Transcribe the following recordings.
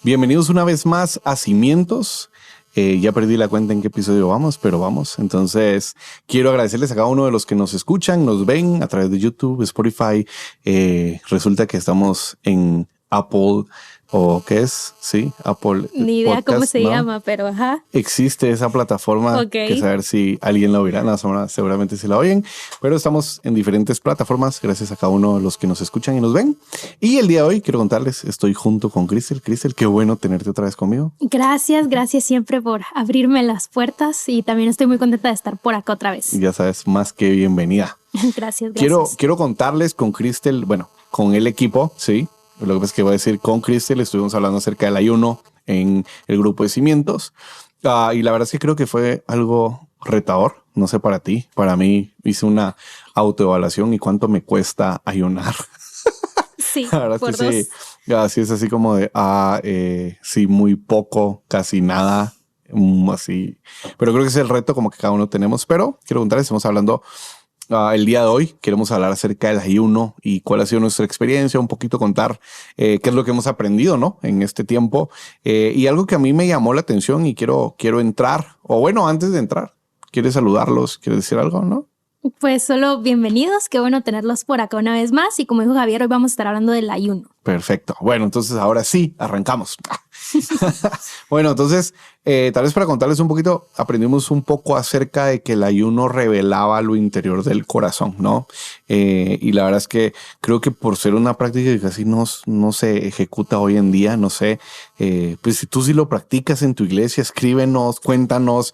Bienvenidos una vez más a Cimientos. Ya perdí la cuenta en qué episodio vamos, pero vamos. Entonces, quiero agradecerles a cada uno de los que nos escuchan, nos ven a través de YouTube, Spotify. Resulta que estamos en Apple, o ¿qué es? Sí, Apple. Ni idea podcast, cómo se llama, pero ajá. Existe esa plataforma, que saber si alguien la oirá. No, seguramente sí la oyen, pero estamos en diferentes plataformas gracias a cada uno de los que nos escuchan y nos ven. Y el día de hoy quiero contarles, estoy junto con Cristel. Cristel, qué bueno tenerte otra vez conmigo. Gracias siempre por abrirme las puertas y también estoy muy contenta de estar por acá otra vez. Ya sabes, más que bienvenida. Gracias. Quiero contarles con Cristel, bueno, con el equipo, sí. Lo que pasa es que voy a decir con Cristel, estuvimos hablando acerca del ayuno en el grupo de Cimientos. Y la verdad es que creo que fue algo retador. No sé para ti, para mí hice una autoevaluación y cuánto me cuesta ayunar. Sí, la verdad por es que dos. Sí, así es así como de, sí, muy poco, casi nada, así. Pero creo que es el reto como que cada uno tenemos. Pero quiero preguntarles, estamos hablando el día de hoy, queremos hablar acerca del ayuno y cuál ha sido nuestra experiencia, un poquito contar qué es lo que hemos aprendido, ¿no? En este tiempo. Y algo que a mí me llamó la atención y quiero entrar, o bueno, antes de entrar, ¿quieres saludarlos? ¿Quieres decir algo, no? Pues solo bienvenidos, qué bueno tenerlos por acá una vez más y como dijo Javier, hoy vamos a estar hablando del ayuno. Perfecto. Bueno, entonces ahora sí, arrancamos. Bueno, entonces, tal vez para contarles un poquito, aprendimos un poco acerca de que el ayuno revelaba lo interior del corazón, ¿no? Y la verdad es que creo que por ser una práctica que casi no se ejecuta hoy en día, no sé, pues si tú sí lo practicas en tu iglesia, escríbenos, cuéntanos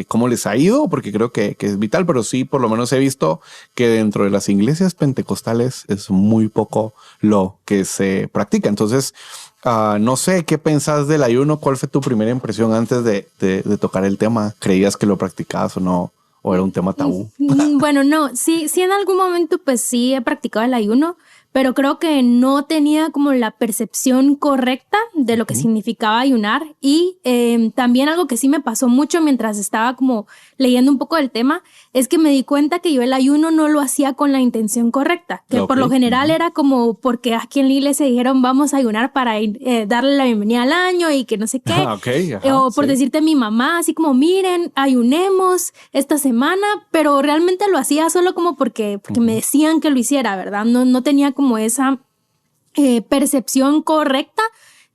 cómo les ha ido, porque creo que es vital, pero sí, por lo menos he visto que dentro de las iglesias pentecostales es muy poco lo que se practica. Entonces, no sé, ¿qué pensás del ayuno? ¿Cuál fue tu primera impresión antes de tocar el tema? ¿Creías que lo practicabas o no? ¿O era un tema tabú? Bueno, no, sí en algún momento pues sí he practicado el ayuno, pero creo que no tenía como la percepción correcta de lo que significaba ayunar y también algo que sí me pasó mucho mientras estaba como leyendo un poco del tema es que me di cuenta que yo el ayuno no lo hacía con la intención correcta, que por lo general era como porque aquí en la iglesia dijeron vamos a ayunar para darle la bienvenida al año y que no sé qué, o por decirte a mi mamá así como miren, ayunemos esta semana, pero realmente lo hacía solo como porque me decían que lo hiciera, ¿verdad? No tenía como esa percepción correcta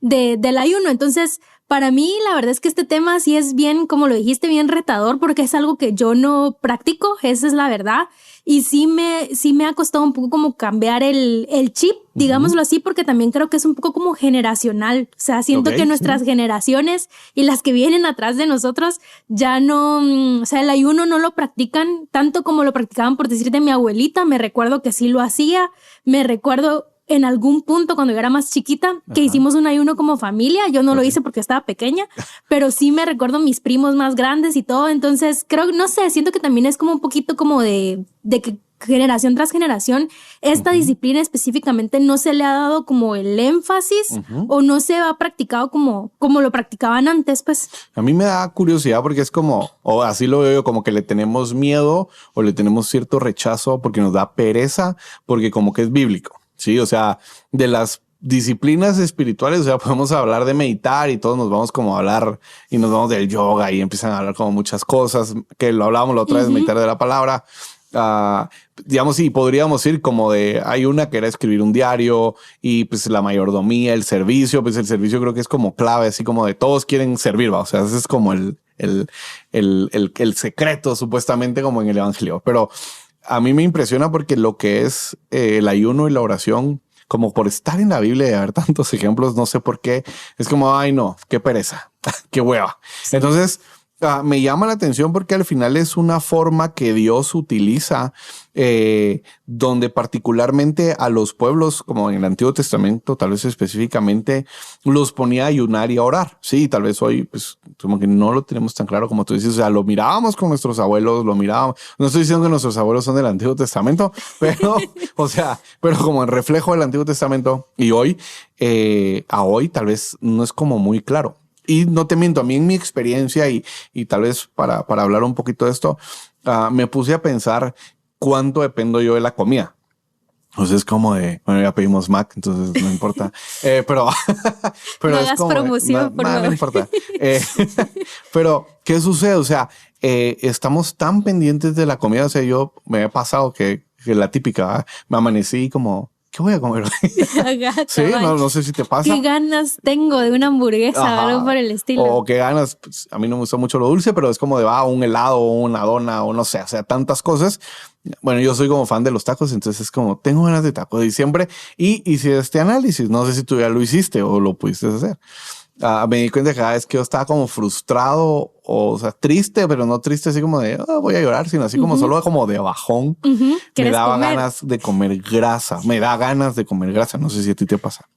del ayuno. Entonces, para mí, la verdad es que este tema sí es bien, como lo dijiste, bien retador porque es algo que yo no practico, esa es la verdad. Y sí me ha costado un poco como cambiar el chip, digámoslo así, porque también creo que es un poco como generacional. O sea, siento que nuestras generaciones y las que vienen atrás de nosotros ya no, o sea, el ayuno no lo practican tanto como lo practicaban, por decirte, mi abuelita. Me recuerdo que sí lo hacía, me recuerdo en algún punto cuando yo era más chiquita que hicimos un ayuno como familia. Yo no lo hice porque estaba pequeña, pero sí me recuerdo mis primos más grandes y todo. Entonces creo, no sé, siento que también es como un poquito como de que generación tras generación esta disciplina específicamente no se le ha dado como el énfasis o no se ha practicado como lo practicaban antes, pues. A mí me da curiosidad porque es como, o así lo veo yo, como que le tenemos miedo o le tenemos cierto rechazo porque nos da pereza, porque como que es bíblico. Sí, o sea, de las disciplinas espirituales, o sea, podemos hablar de meditar y todos nos vamos como a hablar y nos vamos del yoga y empiezan a hablar como muchas cosas que lo hablábamos la otra vez, meditar de la palabra. Digamos, y podríamos ir como de, hay una que era escribir un diario y pues la mayordomía, el servicio, pues el servicio creo que es como clave, así como de todos quieren servir, ¿va? O sea, ese es como el secreto supuestamente como en el evangelio, pero a mí me impresiona porque lo que es el ayuno y la oración, como por estar en la Biblia y haber tantos ejemplos, no sé por qué, es como, ay no, qué pereza, qué hueva. Sí. Entonces, me llama la atención porque al final es una forma que Dios utiliza donde particularmente a los pueblos, como en el Antiguo Testamento, tal vez específicamente, los ponía a ayunar y a orar. Sí, tal vez hoy, pues, como que no lo tenemos tan claro como tú dices. O sea, lo mirábamos con nuestros abuelos, lo mirábamos. No estoy diciendo que nuestros abuelos son del Antiguo Testamento, pero, o sea, pero como en reflejo del Antiguo Testamento y hoy, a hoy tal vez no es como muy claro. Y no te miento, a mí en mi experiencia y tal vez para hablar un poquito de esto, me puse a pensar cuánto dependo yo de la comida. Entonces es como de, bueno, ya pedimos Mac, entonces no importa. Pero No es hagas como, promoción, por favor. no importa. Pero, ¿qué sucede? O sea, estamos tan pendientes de la comida. O sea, yo me he pasado que la típica, ¿verdad? Me amanecí como, ¿qué voy a comer hoy? Ajá, Sí, cabal. no sé si te pasa. ¿Qué ganas tengo de una hamburguesa o algo por el estilo? O qué ganas, pues, a mí no me gusta mucho lo dulce, pero es como de un helado o una dona o no sé, o sea, tantas cosas. Bueno, yo soy como fan de los tacos, entonces es como tengo ganas de tacos y siempre hice este análisis. No sé si tú ya lo hiciste o lo pudiste hacer. Me di cuenta que cada vez que yo estaba como frustrado o sea, triste, pero no triste así como de voy a llorar, sino así como solo como de bajón. Me daba ganas de comer grasa. Me da ganas de comer grasa. No sé si a ti te pasa.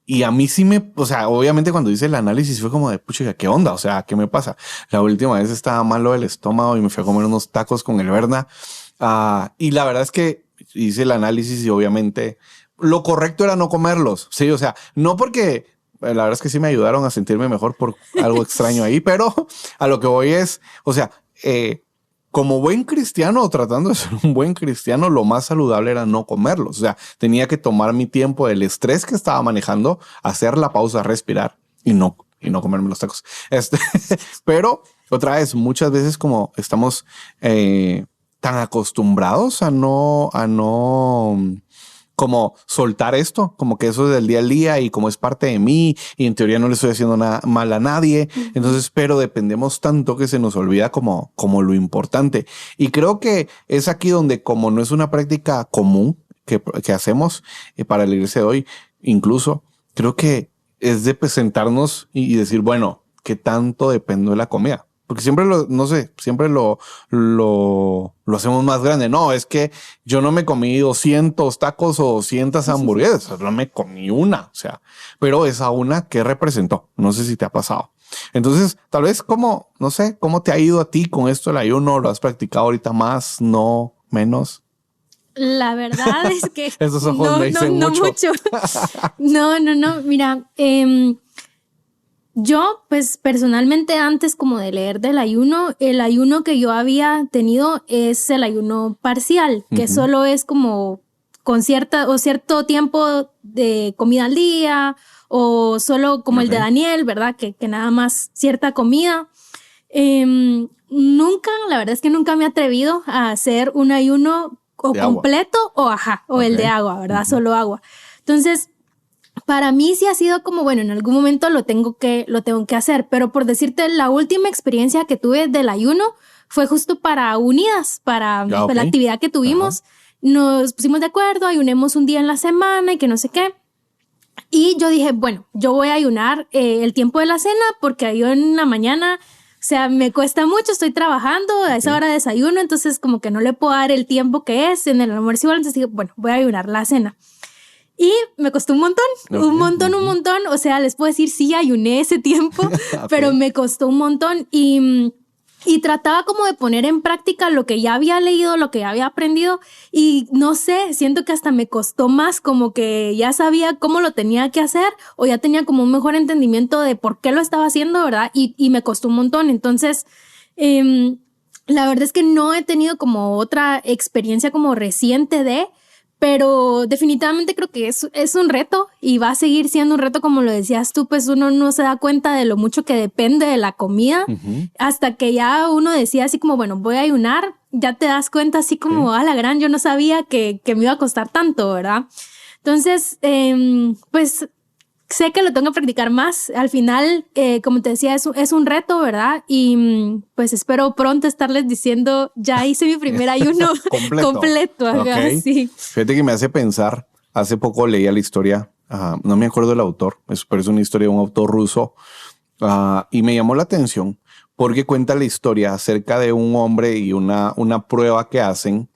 Y a mí sí o sea, obviamente cuando hice el análisis fue como de pucha, ¿qué onda? O sea, ¿qué me pasa? La última vez estaba malo del estómago y me fui a comer unos tacos con el Berna. Y la verdad es que hice el análisis y obviamente lo correcto era no comerlos. Sí, o sea, no porque la verdad es que sí me ayudaron a sentirme mejor por algo extraño ahí, pero a lo que voy es, o sea, como buen cristiano o tratando de ser un buen cristiano, lo más saludable era no comerlos. O sea, tenía que tomar mi tiempo del estrés que estaba manejando, hacer la pausa, respirar y no comerme los tacos. Pero otra vez, muchas veces como estamos tan acostumbrados a no como soltar esto, como que eso es del día al día y como es parte de mí y en teoría no le estoy haciendo nada mal a nadie. Entonces, pero dependemos tanto que se nos olvida como lo importante. Y creo que es aquí donde como no es una práctica común que hacemos para la iglesia de hoy, incluso creo que es de presentarnos y decir, bueno, ¿qué tanto dependo de la comida? Porque siempre siempre lo hacemos más grande. No, es que yo no me comí 200 tacos o 200 hamburguesas, no me comí una, o sea, pero esa una que representó, no sé si te ha pasado. Entonces, tal vez no sé, ¿cómo te ha ido a ti con esto del ayuno? ¿Lo has practicado ahorita más, no, menos? La verdad es que esos ojos me dicen mucho. No. Mira, yo, pues personalmente antes como de leer del ayuno, el ayuno que yo había tenido es el ayuno parcial, que solo es como con cierto tiempo de comida al día o solo como el de Daniel, ¿verdad? Que nada más cierta comida. La verdad es que nunca me he atrevido a hacer un ayuno o completo o el de agua, ¿verdad? Solo agua. Entonces, para mí sí ha sido como, bueno, en algún momento lo tengo que hacer, pero por decirte, la última experiencia que tuve del ayuno fue justo para Unidas, para la actividad que tuvimos. Nos pusimos de acuerdo, ayunemos un día en la semana y que no sé qué. Y yo dije, bueno, yo voy a ayunar el tiempo de la cena porque yo en la mañana, o sea, me cuesta mucho, estoy trabajando, a esa hora de desayuno, entonces como que no le puedo dar el tiempo que es en el almuerzo igual, entonces dije, bueno, voy a ayunar la cena. Y me costó un montón. O sea, les puedo decir, sí, ayuné ese tiempo, pero me costó un montón y trataba como de poner en práctica lo que ya había leído, lo que ya había aprendido y no sé, siento que hasta me costó más, como que ya sabía cómo lo tenía que hacer o ya tenía como un mejor entendimiento de por qué lo estaba haciendo, ¿verdad? Y me costó un montón. Entonces, la verdad es que no he tenido como otra experiencia como reciente pero definitivamente creo que es un reto y va a seguir siendo un reto, como lo decías tú, pues uno no se da cuenta de lo mucho que depende de la comida hasta que ya uno decía así como, bueno, voy a ayunar, ya te das cuenta así como, a la gran, yo no sabía que me iba a costar tanto, ¿verdad? Entonces, pues sé que lo tengo que practicar más. Al final, como te decía, es un reto, ¿verdad? Y pues espero pronto estarles diciendo, ya hice mi primer ayuno completo. Sí. Fíjate que me hace pensar, hace poco leía la historia, no me acuerdo del autor, pero es una historia de un autor ruso, y me llamó la atención porque cuenta la historia acerca de un hombre y una prueba que hacen,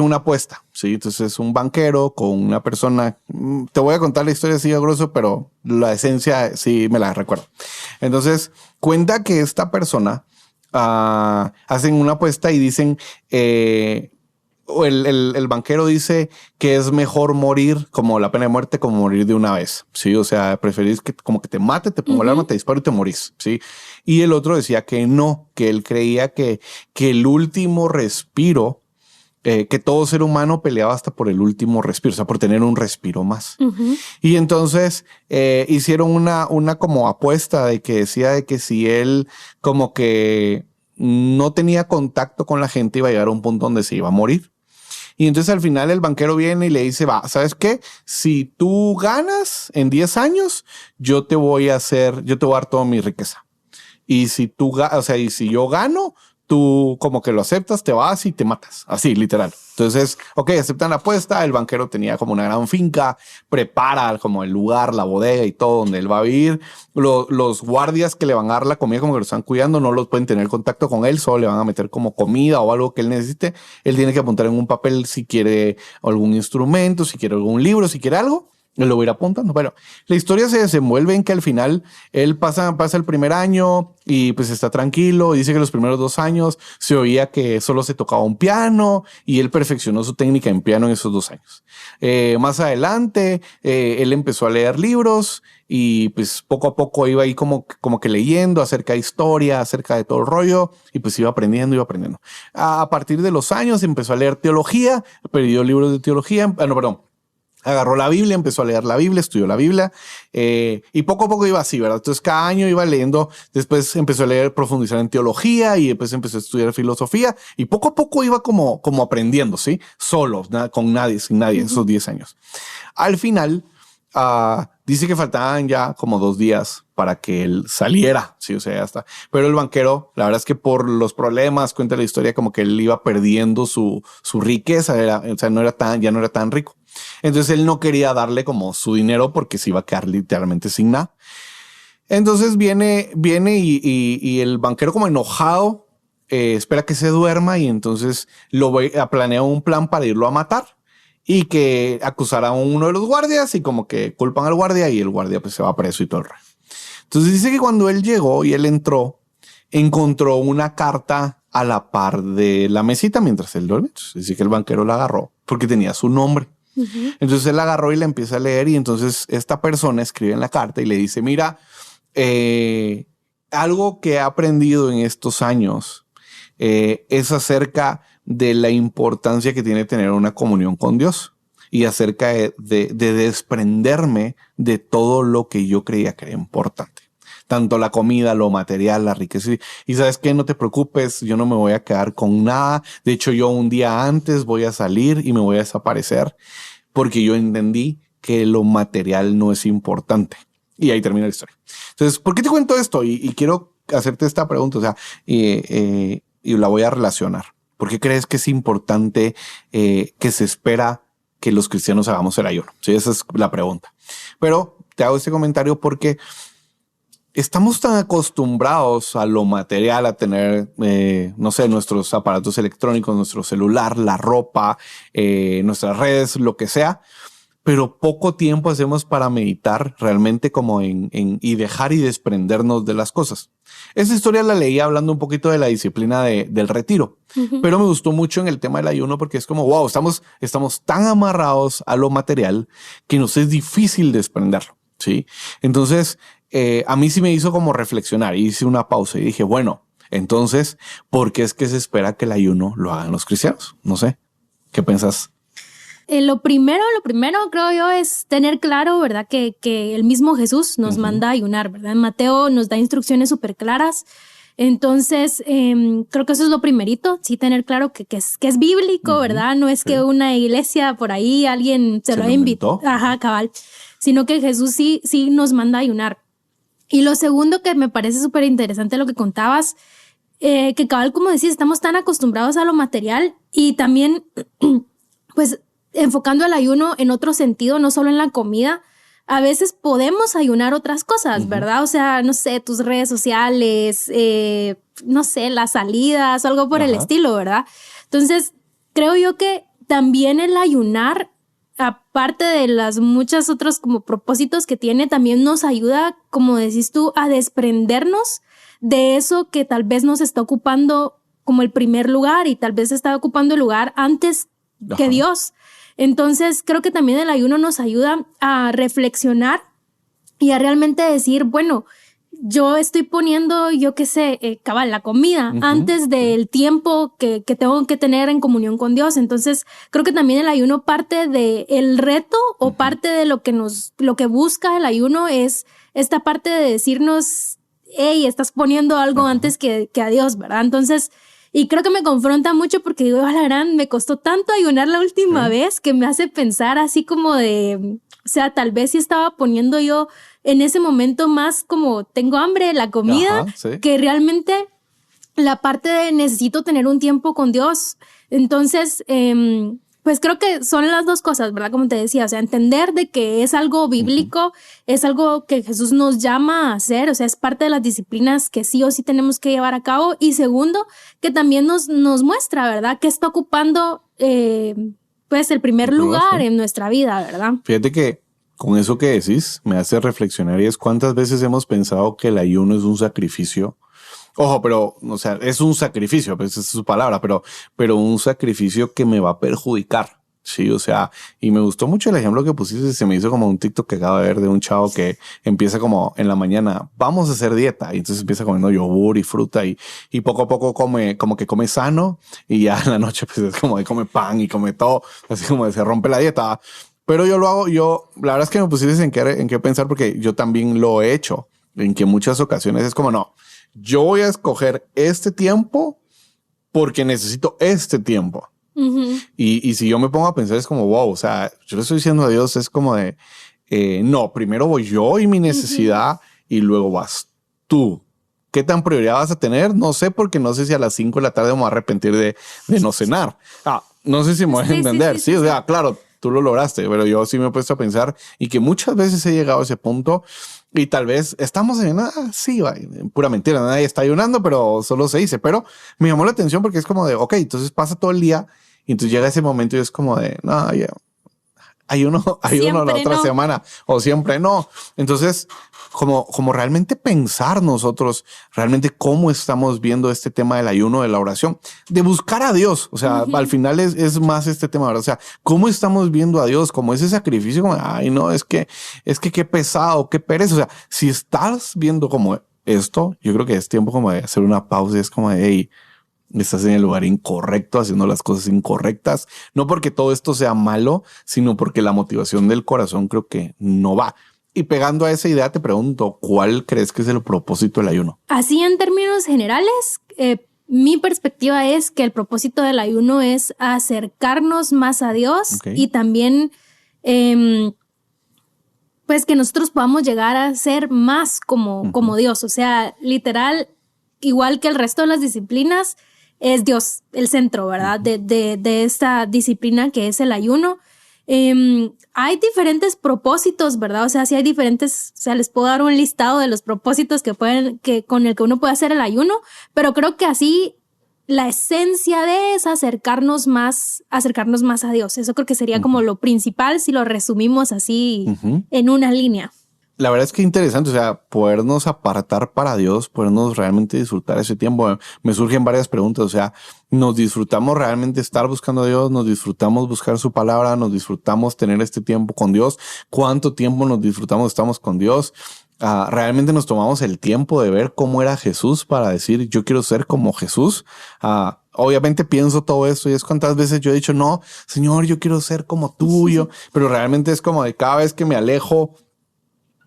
una apuesta, ¿sí? Entonces es un banquero con una persona, te voy a contar la historia así a grosso, pero la esencia sí me la recuerdo. Entonces cuenta que esta persona hacen una apuesta y dicen, el banquero dice que es mejor morir como la pena de muerte, como morir de una vez, ¿sí? O sea, preferís que como que te mate, te pongo el arma, te disparo y te morís, ¿sí? Y el otro decía que no, que él creía que el último respiro que todo ser humano peleaba hasta por el último respiro, o sea, por tener un respiro más. Y entonces hicieron una como apuesta de que decía de que si él como que no tenía contacto con la gente iba a llegar a un punto donde se iba a morir. Y entonces al final el banquero viene y le dice, va, ¿sabes qué? Si tú ganas en 10 años, yo te voy a dar toda mi riqueza. Y si y si yo gano, tú como que lo aceptas, te vas y te matas. Así, literal. Entonces, ok, aceptan la apuesta. El banquero tenía como una gran finca, prepara como el lugar, la bodega y todo donde él va a vivir. Los guardias que le van a dar la comida como que lo están cuidando, no los pueden tener contacto con él, solo le van a meter como comida o algo que él necesite. Él tiene que apuntar en un papel si quiere algún instrumento, si quiere algún libro, si quiere algo. Él lo va a ir apuntando. Bueno, la historia se desenvuelve en que al final él pasa el primer año y pues está tranquilo. Dice que los primeros 2 años se oía que solo se tocaba un piano y él perfeccionó su técnica en piano en esos 2 años. Más adelante, él empezó a leer libros y pues poco a poco iba ahí como que leyendo acerca de historia, acerca de todo el rollo y pues iba aprendiendo. A partir de los años empezó a leer teología, perdió libros de teología. Agarró la Biblia, empezó a leer la Biblia, estudió la Biblia y poco a poco iba así, ¿verdad? Entonces cada año iba leyendo, después empezó a leer, profundizar en teología y después empezó a estudiar filosofía y poco a poco iba como aprendiendo, ¿sí? Solo, con nadie, sin nadie, esos 10 años. Al final, dice que faltaban ya como 2 días para que él saliera, sí, o sea, ya está. Pero el banquero, la verdad es que por los problemas, cuenta la historia, como que él iba perdiendo su riqueza, ya no era tan rico. Entonces él no quería darle como su dinero porque se iba a quedar literalmente sin nada. Entonces viene y el banquero como enojado espera que se duerma y entonces planea un plan para irlo a matar y que acusará a uno de los guardias y como que culpan al guardia y el guardia pues se va preso y todo el resto. Entonces dice que cuando él llegó y él encontró una carta a la par de la mesita mientras él duerme. Entonces dice que el banquero la agarró porque tenía su nombre. Entonces él la agarró y la empieza a leer y entonces esta persona escribe en la carta y le dice, mira, algo que he aprendido en estos años es acerca de la importancia que tiene tener una comunión con Dios y acerca de desprenderme de todo lo que yo creía que era importante. Tanto la comida, lo material, la riqueza. Y sabes qué, no te preocupes, yo no me voy a quedar con nada. De hecho, yo un día antes voy a salir y me voy a desaparecer porque yo entendí que lo material no es importante. Y ahí termina la historia. Entonces, ¿por qué te cuento esto? Y quiero hacerte esta pregunta, o sea, y la voy a relacionar. ¿Por qué crees que es importante que se espera que los cristianos hagamos el ayuno? Sí, esa es la pregunta. Pero te hago este comentario porque estamos tan acostumbrados a lo material, a tener, no sé, nuestros aparatos electrónicos, nuestro celular, la ropa, nuestras redes, lo que sea, pero poco tiempo hacemos para meditar realmente como y dejar y desprendernos de las cosas. Esa historia la leí hablando un poquito de la disciplina del retiro, pero me gustó mucho en el tema del ayuno porque es como, wow, estamos tan amarrados a lo material que nos es difícil desprenderlo, ¿sí? Entonces, a mí sí me hizo como reflexionar, hice una pausa y dije, bueno, entonces, ¿por qué es que se espera que el ayuno lo hagan los cristianos? No sé, ¿qué piensas? Lo primero creo yo es tener claro, ¿verdad? Que el mismo Jesús nos manda a ayunar, ¿verdad? Mateo nos da instrucciones súper claras. Entonces, creo que eso es lo primerito, sí tener claro que es bíblico, ¿verdad? No es que una iglesia por ahí alguien se lo ha invitado. Ajá, cabal. Sino que Jesús sí nos manda a ayunar. Y lo segundo que me parece súper interesante lo que contabas, que cabal, como decís, estamos tan acostumbrados a lo material y también, pues, enfocando el ayuno en otro sentido, no solo en la comida, a veces podemos ayunar otras cosas, ¿verdad? O sea, no sé, tus redes sociales, no sé, las salidas, algo por el estilo, ¿verdad? Entonces, creo yo que también el ayunar, aparte de las muchas otros como propósitos que tiene, también nos ayuda, como decís tú, a desprendernos de eso que tal vez nos está ocupando como el primer lugar y tal vez está ocupando el lugar antes que Dios. Entonces, creo que también el ayuno nos ayuda a reflexionar y a realmente decir, bueno, yo estoy poniendo, yo qué sé, cabal, la comida antes del tiempo que tengo que tener en comunión con Dios. Entonces, creo que también el ayuno parte de el reto o parte de lo que busca el ayuno es esta parte de decirnos, hey, estás poniendo algo antes que a Dios, ¿verdad? Entonces, y creo que me confronta mucho porque digo, la gran, me costó tanto ayunar la última vez que me hace pensar así como de, o sea, tal vez sí estaba poniendo yo en ese momento más como tengo hambre, la comida, que realmente la parte de necesito tener un tiempo con Dios. Entonces, pues creo que son las dos cosas, ¿verdad? Como te decía, o sea, entender de que es algo bíblico, es algo que Jesús nos llama a hacer, o sea, es parte de las disciplinas que sí o sí tenemos que llevar a cabo. Y segundo, que también nos muestra, ¿verdad? Que está ocupando, pues, el primer lugar en nuestra vida, ¿verdad? Fíjate que con eso que decís me hace reflexionar y es cuántas veces hemos pensado que el ayuno es un sacrificio. Ojo, pero, o sea, es un sacrificio, pues esa es su palabra, pero un sacrificio que me va a perjudicar. Sí, o sea, y me gustó mucho el ejemplo que pusiste, se me hizo como un TikTok que acabo de ver de un chavo que empieza como en la mañana, vamos a hacer dieta, y entonces empieza comiendo yogur y fruta y poco a poco como que come sano y ya en la noche pues es como de come pan y come todo, así como de se rompe la dieta. Pero yo lo hago, la verdad es que me pusiste en qué pensar porque yo también lo he hecho, en que muchas ocasiones es como, no, yo voy a escoger este tiempo porque necesito este tiempo. Y si yo me pongo a pensar es como, wow, o sea, yo le estoy diciendo a Dios, es como de, no, primero voy yo y mi necesidad y luego vas tú. ¿Qué tan prioridad vas a tener? No sé, porque no sé si a las 5 de la tarde me voy a arrepentir de no cenar. No sé si me voy a entender. Sí, o sea, claro, tú lo lograste, pero yo sí me he puesto a pensar y que muchas veces he llegado a ese punto y tal vez estamos en sí, pura mentira, nadie está ayunando, pero solo se dice, pero me llamó la atención porque es como de, ok, entonces pasa todo el día y entonces llega ese momento y es como de, no, ya, hay uno la otra semana o siempre no. Entonces, como realmente pensar nosotros, realmente cómo estamos viendo este tema del ayuno, de la oración, de buscar a Dios. O sea, al final es más este tema, ¿verdad? O sea, cómo estamos viendo a Dios, como ese sacrificio, como, ay, no, es que qué pesado, qué pereza. O sea, si estás viendo como esto, yo creo que es tiempo como de hacer una pausa y es como de, hey, estás en el lugar incorrecto, haciendo las cosas incorrectas, no porque todo esto sea malo, sino porque la motivación del corazón creo que no va. Y pegando a esa idea te pregunto, ¿cuál crees que es el propósito del ayuno? Así en términos generales, mi perspectiva es que el propósito del ayuno es acercarnos más a Dios y también pues que nosotros podamos llegar a ser más como Dios. O sea, literal, igual que el resto de las disciplinas, es Dios el centro, ¿verdad? De esta disciplina que es el ayuno. Hay diferentes propósitos, ¿verdad? O sea, sí hay diferentes, o sea, les puedo dar un listado de los propósitos con el que uno puede hacer el ayuno, pero creo que así la esencia de es acercarnos más a Dios. Eso creo que sería como lo principal si lo resumimos así en una línea. La verdad es que interesante, o sea, podernos apartar para Dios, podernos realmente disfrutar ese tiempo. Me surgen varias preguntas, o sea, ¿nos disfrutamos realmente estar buscando a Dios? ¿Nos disfrutamos buscar su palabra? ¿Nos disfrutamos tener este tiempo con Dios? ¿Cuánto tiempo nos disfrutamos estamos con Dios? ¿Realmente nos tomamos el tiempo de ver cómo era Jesús para decir, yo quiero ser como Jesús? Obviamente pienso todo esto y es cuántas veces yo he dicho, no, Señor, yo quiero ser como tú, pero realmente es como de cada vez que me alejo,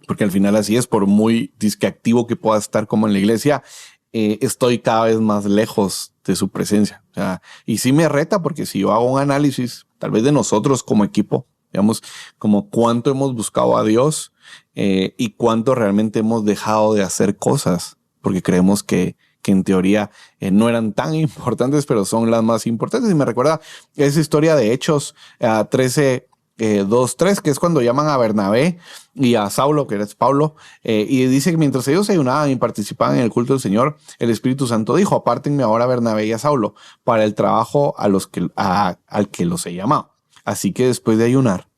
porque al final así es, por muy disqueactivo que pueda estar como en la iglesia, estoy cada vez más lejos de su presencia. O sea, y sí me reta porque si yo hago un análisis, tal vez de nosotros como equipo, digamos, como cuánto hemos buscado a Dios y cuánto realmente hemos dejado de hacer cosas, porque creemos que en teoría no eran tan importantes, pero son las más importantes. Y me recuerda esa historia de Hechos 13, 2:3, que es cuando llaman a Bernabé y a Saulo, que es Pablo, y dice que mientras ellos ayunaban y participaban en el culto del Señor, el Espíritu Santo dijo, apártenme ahora a Bernabé y a Saulo para el trabajo al que los he llamado. Así que después de ayunar,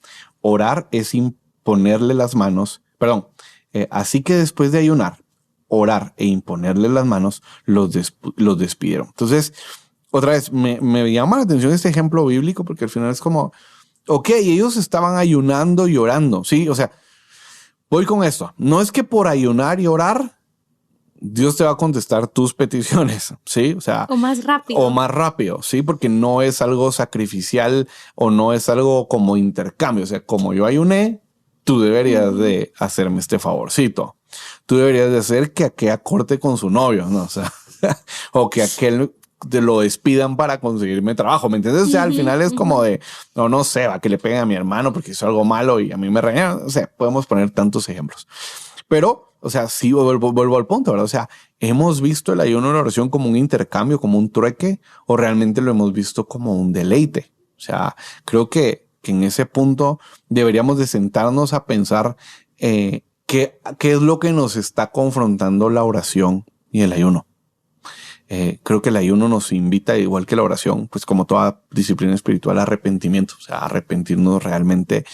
orar es imponerle las manos, así que después de ayunar, orar e imponerle las manos, los despidieron. Entonces, otra vez, me llama la atención este ejemplo bíblico porque al final es como, ok, ellos estaban ayunando y orando, ¿sí? O sea, voy con esto. No es que por ayunar y orar Dios te va a contestar tus peticiones, ¿sí? O sea, O más rápido. O más rápido, ¿sí? Porque no es algo sacrificial o no es algo como intercambio. O sea, como yo ayuné, tú deberías de hacerme este favorcito. Tú deberías de hacer que aquella corte con su novio, ¿no? O sea, o que aquel te lo despidan para conseguirme trabajo, ¿me entiendes? O sea, al final es como de, no sé, va que le peguen a mi hermano porque hizo algo malo y a mí me regañan. O sea, podemos poner tantos ejemplos. Pero, o sea, sí vuelvo al punto, ¿verdad? O sea, ¿hemos visto el ayuno y la oración como un intercambio, como un trueque, o realmente lo hemos visto como un deleite? O sea, creo que en ese punto deberíamos de sentarnos a pensar qué es lo que nos está confrontando la oración y el ayuno. Creo que el ayuno nos invita, igual que la oración, pues como toda disciplina espiritual, a arrepentimiento, o sea, a arrepentirnos realmente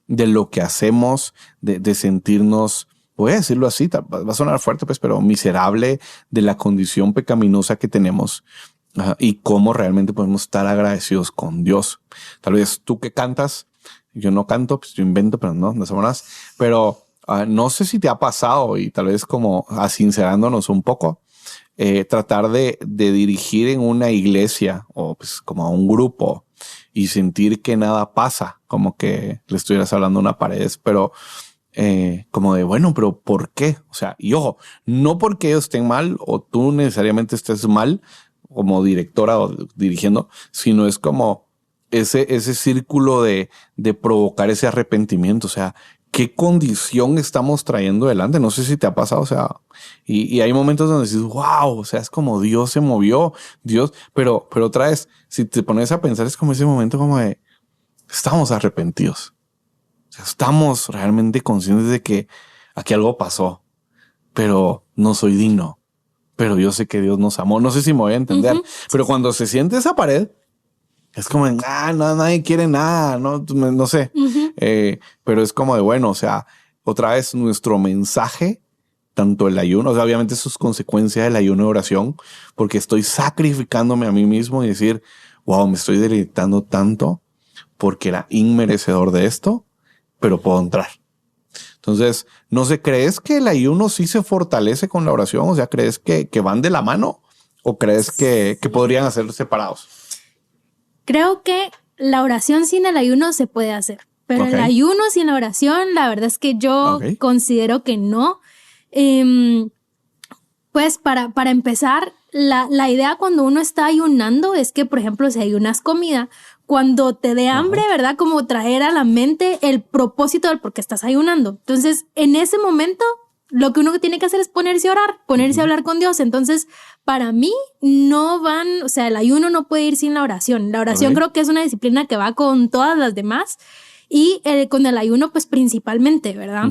de lo que hacemos, de sentirnos, voy a decirlo así, va a sonar fuerte, pues, pero miserable de la condición pecaminosa que tenemos y cómo realmente podemos estar agradecidos con Dios. Tal vez tú que cantas, yo no canto, pues yo invento, pero no somos nada. Pero no sé si te ha pasado y tal vez como sincerándonos un poco, tratar de dirigir en una iglesia o pues como a un grupo y sentir que nada pasa, como que le estuvieras hablando a una pared, pero como de, bueno, pero ¿por qué? O sea, y ojo, no porque ellos estén mal o tú necesariamente estés mal como directora o dirigiendo, sino es como ese círculo de provocar ese arrepentimiento. O sea, ¿qué condición estamos trayendo delante? No sé si te ha pasado, o sea, y hay momentos donde dices, wow, o sea, es como Dios se movió, Dios, pero otra vez, si te pones a pensar, es como ese momento como de, estamos arrepentidos. O sea, estamos realmente conscientes de que aquí algo pasó, pero no soy digno, pero yo sé que Dios nos amó. No sé si me voy a entender, pero cuando se siente esa pared, es como, no, nadie quiere nada, no sé. Pero es como de, bueno, o sea, otra vez nuestro mensaje, tanto el ayuno, o sea, obviamente eso es consecuencia del ayuno y oración, porque estoy sacrificándome a mí mismo y decir, wow, me estoy deleitando tanto porque era inmerecedor de esto, pero puedo entrar. Entonces, no sé, ¿crees que el ayuno sí se fortalece con la oración? O sea, ¿crees que van de la mano o crees que podrían ser separados? Creo que la oración sin el ayuno se puede hacer, pero el ayuno sin la oración, la verdad es que yo considero que no. Pues para empezar, la idea cuando uno está ayunando es que, por ejemplo, si ayunas comida, cuando te dé hambre, ¿verdad? Como traer a la mente el propósito del por qué estás ayunando. Entonces, en ese momento, lo que uno tiene que hacer es ponerse a orar, ponerse a hablar con Dios. Entonces, para mí, no van, o sea, el ayuno no puede ir sin la oración. La oración creo que es una disciplina que va con todas las demás y con el ayuno, pues principalmente, ¿verdad?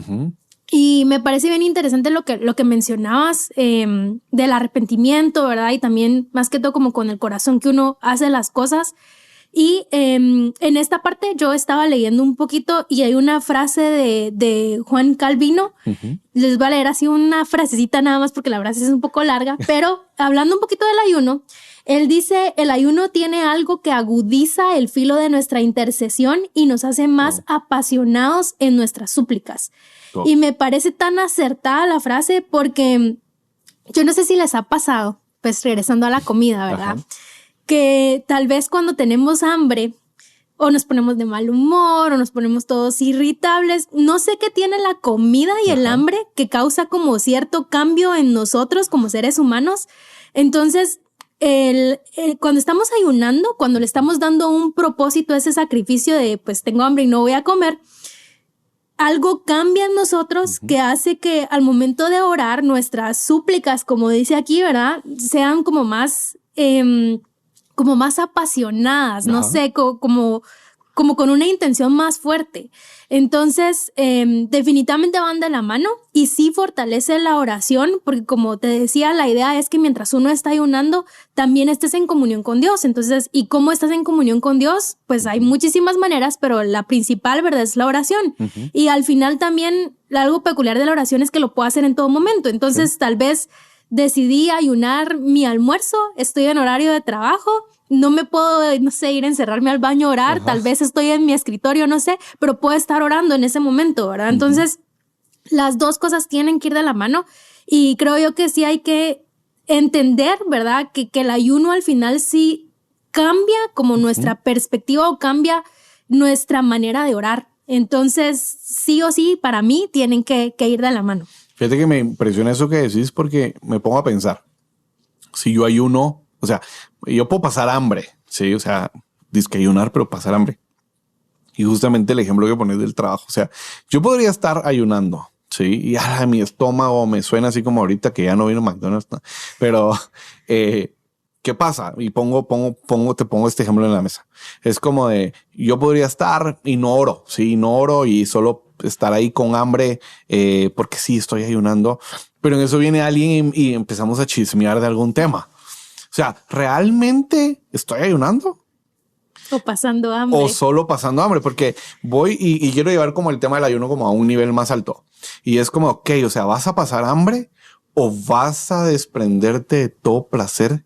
Y me parece bien interesante lo que mencionabas del arrepentimiento, ¿verdad? Y también, más que todo, como con el corazón que uno hace las cosas. Y en esta parte yo estaba leyendo un poquito y hay una frase de Juan Calvino. Les voy a leer así una frasecita nada más porque la frase es un poco larga, pero hablando un poquito del ayuno, él dice, el ayuno tiene algo que agudiza el filo de nuestra intercesión y nos hace más apasionados en nuestras súplicas. Y me parece tan acertada la frase porque yo no sé si les ha pasado, pues regresando a la comida, ¿verdad? Que tal vez cuando tenemos hambre o nos ponemos de mal humor o nos ponemos todos irritables, no sé qué tiene la comida y el hambre que causa como cierto cambio en nosotros como seres humanos. Entonces, cuando estamos ayunando, cuando le estamos dando un propósito a ese sacrificio de pues tengo hambre y no voy a comer, algo cambia en nosotros que hace que al momento de orar nuestras súplicas, como dice aquí, ¿verdad? Sean como más apasionadas, no sé, como con una intención más fuerte. Entonces, definitivamente van de la mano y sí fortalece la oración, porque como te decía, la idea es que mientras uno está ayunando, también estés en comunión con Dios. Entonces, ¿y cómo estás en comunión con Dios? Pues hay muchísimas maneras, pero la principal, ¿verdad?, es la oración. Y al final también, algo peculiar de la oración es que lo puedo hacer en todo momento. Entonces, tal vez decidí ayunar mi almuerzo, estoy en horario de trabajo, no me puedo, no sé, ir a encerrarme al baño a orar, tal vez estoy en mi escritorio, no sé, pero puedo estar orando en ese momento, ¿verdad? Entonces, las dos cosas tienen que ir de la mano Y creo yo que sí hay que entender, ¿verdad? Que el ayuno al final sí cambia como nuestra perspectiva o cambia nuestra manera de orar. Entonces, sí o sí, para mí tienen que ir de la mano. Fíjate que me impresiona eso que decís porque me pongo a pensar, si yo ayuno, o sea, yo puedo pasar hambre, sí, o sea, dizque ayunar, pero pasar hambre. Y justamente el ejemplo que pones del trabajo, o sea, yo podría estar ayunando, sí, y mi estómago me suena así como ahorita que ya no vino McDonald's, ¿no? Pero ¿qué pasa? Y te pongo este ejemplo en la mesa. Es como de, yo podría estar y no oro, sí, no oro y solo estar ahí con hambre porque sí estoy ayunando, pero en eso viene alguien y empezamos a chismear de algún tema. O sea, ¿realmente estoy ayunando? O pasando hambre. O solo pasando hambre, porque voy y quiero llevar como el tema del ayuno como a un nivel más alto. Y es como, ok, o sea, ¿vas a pasar hambre o vas a desprenderte de todo placer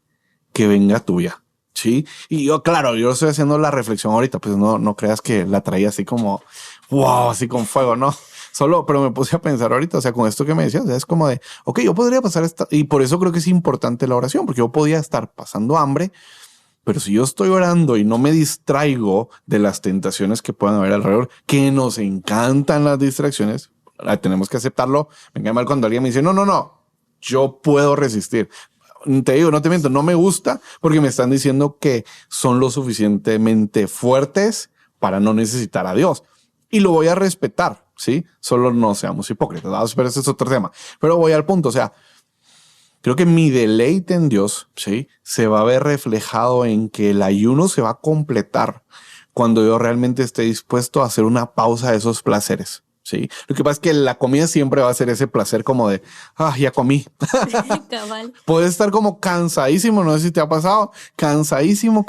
que venga tuya? Sí. Y yo, claro, yo estoy haciendo la reflexión ahorita, pues no creas que la traía así como, wow, así con fuego, no. Solo, pero me puse a pensar ahorita, o sea, con esto que me decías, o sea, es como de, ok, yo podría pasar esta, y por eso creo que es importante la oración, porque yo podía estar pasando hambre, pero si yo estoy orando y no me distraigo de las tentaciones que puedan haber alrededor, que nos encantan las distracciones, tenemos que aceptarlo. Me cae mal cuando alguien me dice, no, yo puedo resistir. Te digo, no te miento, no me gusta porque me están diciendo que son lo suficientemente fuertes para no necesitar a Dios. Y lo voy a respetar, ¿sí? Solo no seamos hipócritas, ¿no? Pero ese es otro tema. Pero voy al punto, o sea, creo que mi deleite en Dios, ¿sí? Se va a ver reflejado en que el ayuno se va a completar cuando yo realmente esté dispuesto a hacer una pausa de esos placeres, ¿sí? Lo que pasa es que la comida siempre va a ser ese placer como de, ya comí. Cabal. Puedes estar como cansadísimo, no sé si te ha pasado, cansadísimo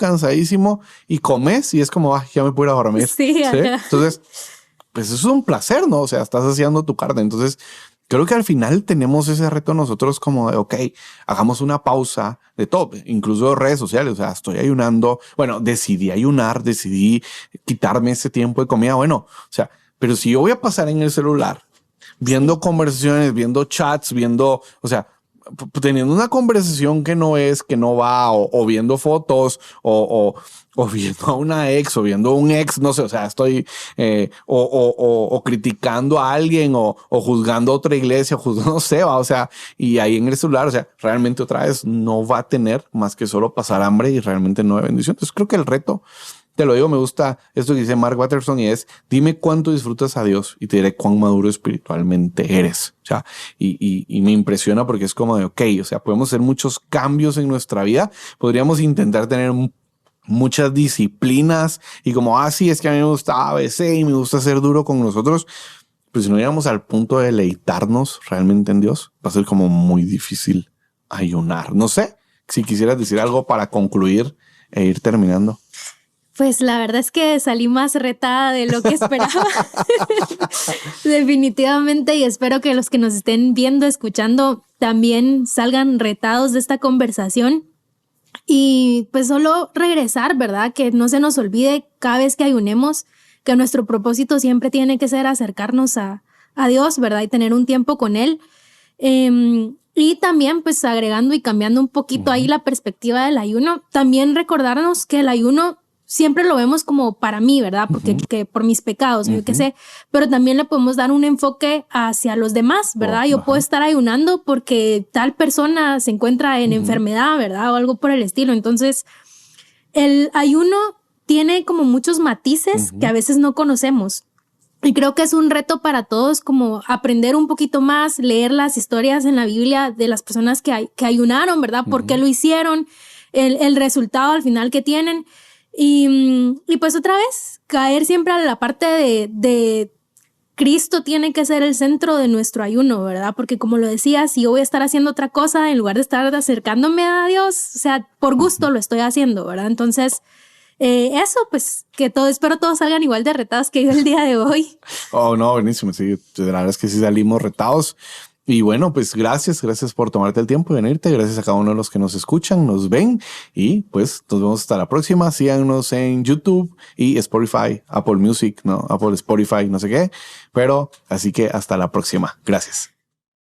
y comes y es como, ya me puedo ir a dormir. Sí, ¿sí? Entonces, pues eso es un placer, ¿no? O sea, estás haciendo tu carne. Entonces, creo que al final tenemos ese reto nosotros como de, ok, hagamos una pausa de todo, incluso redes sociales. O sea, estoy ayunando. Bueno, decidí ayunar, decidí quitarme ese tiempo de comida. Bueno, o sea, pero si yo voy a pasar en el celular viendo conversaciones, viendo chats, viendo, o sea, teniendo una conversación que no va, o viendo fotos, o viendo a una ex, o viendo a un ex, no sé, o sea, estoy, o criticando a alguien, o juzgando a otra iglesia, no sé, o sea, y ahí en el celular, o sea, realmente otra vez no va a tener más que solo pasar hambre y realmente no hay bendición. Entonces creo que el reto, te lo digo, me gusta esto que dice Mark Watterson y es, dime cuánto disfrutas a Dios y te diré cuán maduro espiritualmente eres. O sea, y me impresiona porque es como de, ok, o sea, podemos hacer muchos cambios en nuestra vida. Podríamos intentar tener muchas disciplinas y como, sí, es que a mí me gusta ABC y me gusta ser duro con nosotros. Pero si no llegamos al punto de deleitarnos realmente en Dios, va a ser como muy difícil ayunar. No sé si quisieras decir algo para concluir e ir terminando. Pues la verdad es que salí más retada de lo que esperaba. Definitivamente, y espero que los que nos estén viendo, escuchando, también salgan retados de esta conversación. Y pues solo regresar, ¿verdad? Que no se nos olvide cada vez que ayunemos que nuestro propósito siempre tiene que ser acercarnos a Dios, ¿verdad? Y tener un tiempo con Él. Y también pues agregando y cambiando un poquito ahí la perspectiva del ayuno, también recordarnos que el ayuno siempre lo vemos como para mí, ¿verdad? Porque que por mis pecados, yo qué sé, pero también le podemos dar un enfoque hacia los demás, ¿verdad? Yo puedo estar ayunando porque tal persona se encuentra en enfermedad, ¿verdad? O algo por el estilo. Entonces, el ayuno tiene como muchos matices que a veces no conocemos. Y creo que es un reto para todos como aprender un poquito más, leer las historias en la Biblia de las personas que ayunaron, ¿verdad? ¿Por qué lo hicieron? El resultado al final que tienen. Y pues otra vez, caer siempre a la parte de Cristo tiene que ser el centro de nuestro ayuno, ¿verdad? Porque como lo decía, si yo voy a estar haciendo otra cosa en lugar de estar acercándome a Dios, o sea, por gusto lo estoy haciendo, ¿verdad? Entonces, eso, pues, que espero todos salgan igual de retados que yo el día de hoy. Oh, no, buenísimo. Sí, la verdad es que sí salimos retados. Y bueno, pues gracias por tomarte el tiempo de venirte. Gracias a cada uno de los que nos escuchan, nos ven. Y pues nos vemos hasta la próxima. Síganos en YouTube y Spotify, Apple Music, no, Apple, Spotify, no sé qué. Pero así que hasta la próxima. Gracias.